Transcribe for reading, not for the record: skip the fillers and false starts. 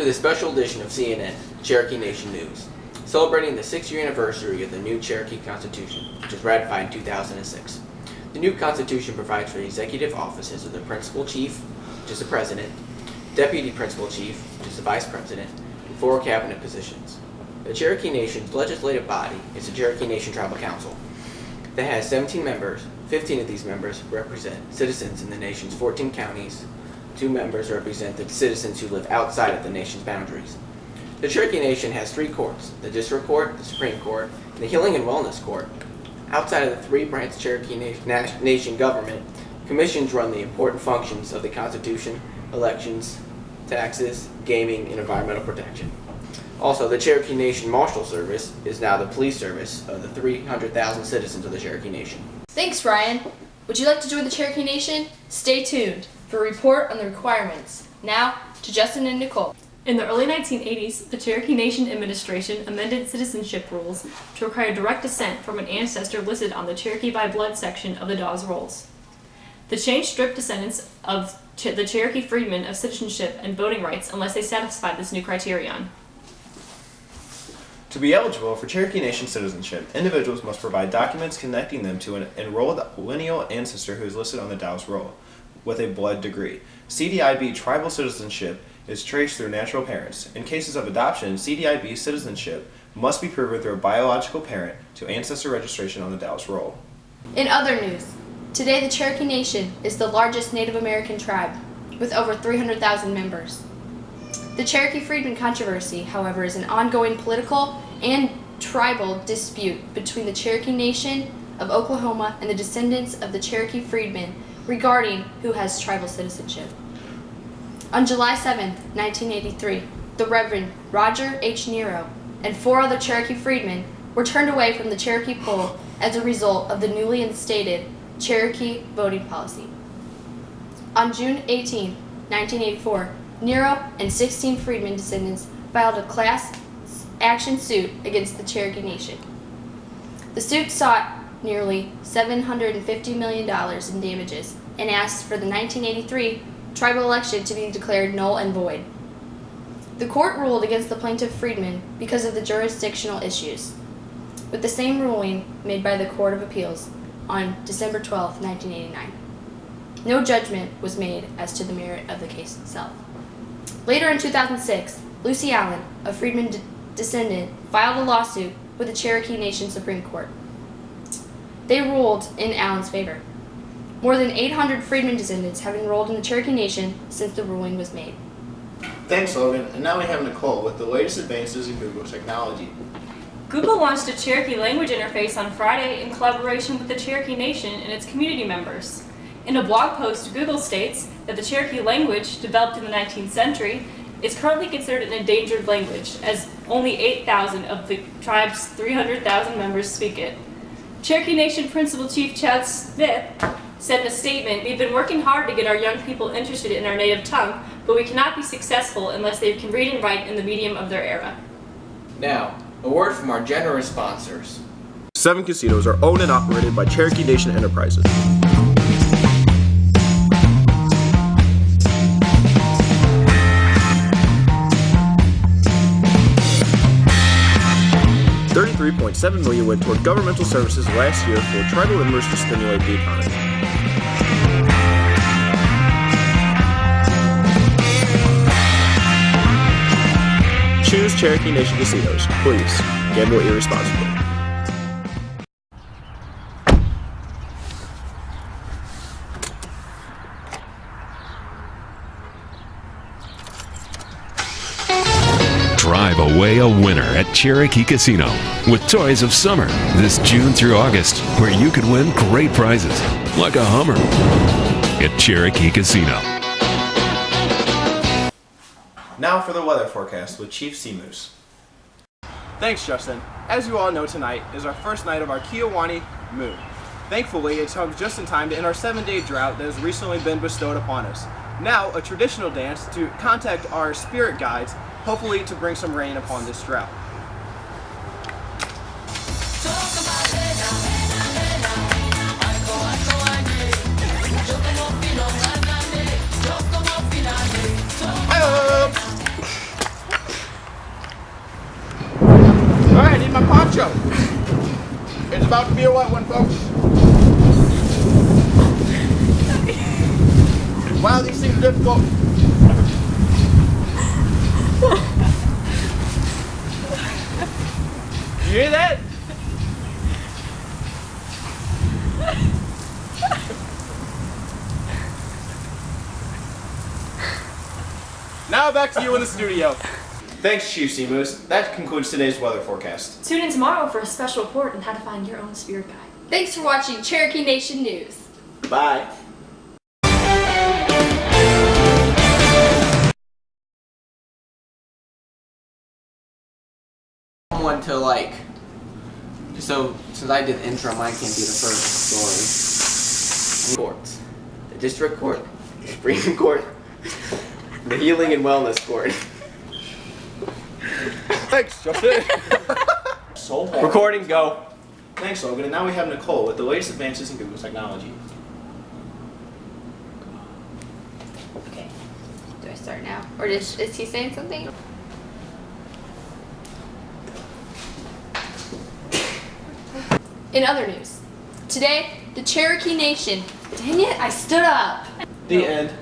to this special edition of CNN, Cherokee Nation News, celebrating the 6th-year anniversary of the new Cherokee Constitution, which was ratified in 2006. The new Constitution provides for the executive offices of the Principal Chief, which is the President, Deputy Principal Chief, which is the Vice President, and 4 cabinet positions. The Cherokee Nation's legislative body is the Cherokee Nation Tribal Council that has 17 members. 15 of these members represent citizens in the nation's 14 counties. 2 members represent the citizens who live outside of the nation's boundaries. The Cherokee Nation has 3 courts: the District Court, the Supreme Court, and the Healing and Wellness Court. Outside of the 3-branch Cherokee Nation government, commissions run the important functions of the Constitution, elections, taxes, gaming, and environmental protection. Also, the Cherokee Nation Marshal Service is now the police service of the 300,000 citizens of the Cherokee Nation. Thanks, Ryan. Would you like to join the Cherokee Nation? Stay tuned for a report on the requirements. Now, to Justin and Nicole. In the early 1980s, the Cherokee Nation administration amended citizenship rules to require direct descent from an ancestor listed on the Cherokee by Blood section of the Dawes Rolls. The change stripped descendants of the Cherokee freedmen of citizenship and voting rights unless they satisfied this new criterion. To be eligible for Cherokee Nation citizenship, individuals must provide documents connecting them to an enrolled lineal ancestor who is listed on the Dawes Roll with a blood degree. CDIB tribal citizenship is traced through natural parents. In cases of adoption, CDIB citizenship must be proven through a biological parent to ancestor registration on the Dawes Roll. In other news, today the Cherokee Nation is the largest Native American tribe with over 300,000 members. The Cherokee Freedmen controversy, however, is an ongoing political and tribal dispute between the Cherokee Nation of Oklahoma and the descendants of the Cherokee Freedmen regarding who has tribal citizenship. On July 7, 1983, the Reverend Roger H. Nero and 4 other Cherokee Freedmen were turned away from the Cherokee poll as a result of the newly instated Cherokee voting policy. On June 18, 1984, Nero and 16 Freedmen descendants filed a class action suit against the Cherokee Nation. The suit sought nearly $750 million in damages and asked for the 1983 tribal election to be declared null and void. The court ruled against the plaintiff Freedmen because of the jurisdictional issues, with the same ruling made by the Court of Appeals on December 12, 1989. No judgment was made as to the merit of the case itself. Later in 2006, Lucy Allen, a Freedman descendant, filed a lawsuit with the Cherokee Nation Supreme Court. They ruled in Allen's favor. More than 800 Freedman descendants have enrolled in the Cherokee Nation since the ruling was made. Thanks, Logan. And now we have Nicole with the latest advances in Google technology. Google launched a Cherokee language interface on Friday in collaboration with the Cherokee Nation and its community members. In a blog post, Google states that the Cherokee language, developed in the 19th century, is currently considered an endangered language, as only 8,000 of the tribe's 300,000 members speak it. Cherokee Nation Principal Chief Chad Smith said in a statement, "We've been working hard to get our young people interested in our native tongue, but we cannot be successful unless they can read and write in the medium of their era." Now, a word from our generous sponsors. 7 casinos are owned and operated by Cherokee Nation Enterprises. $33.7 million went toward governmental services last year for tribal members to stimulate the economy. Choose Cherokee Nation Casinos. Please, gamble irresponsibly. Drive away a winner at Cherokee Casino with Toys of Summer this June through August, where you could win great prizes like a Hummer at Cherokee Casino. Now for the weather forecast with Chief Seamoose. Thanks, Justin. As you all know, tonight is our first night of our Kiowani moon. Thankfully, it comes just in time to end our 7-day drought that has recently been bestowed upon us. Now, a traditional dance to contact our spirit guides, hopefully to bring some rain upon this drought. It's about to be a wet one, folks. Wow, these things are difficult. You hear that? Now back to you in the studio. Thanks, Chief Seamoose. That concludes today's weather forecast. Tune in tomorrow for a special report on how to find your own spirit guide. Thanks for watching Cherokee Nation News. Bye. Someone to like. So since I did the intro, mine can't be the first story. Courts, the district court, the Supreme Court, the healing and wellness court. Thanks, Justin. Recording, go. Thanks, Logan. And now we have Nicole with the latest advances in Google technology. Okay. Do I start now? Or is he saying something? In other news, today, the Cherokee Nation. Dang it, I stood up. The end.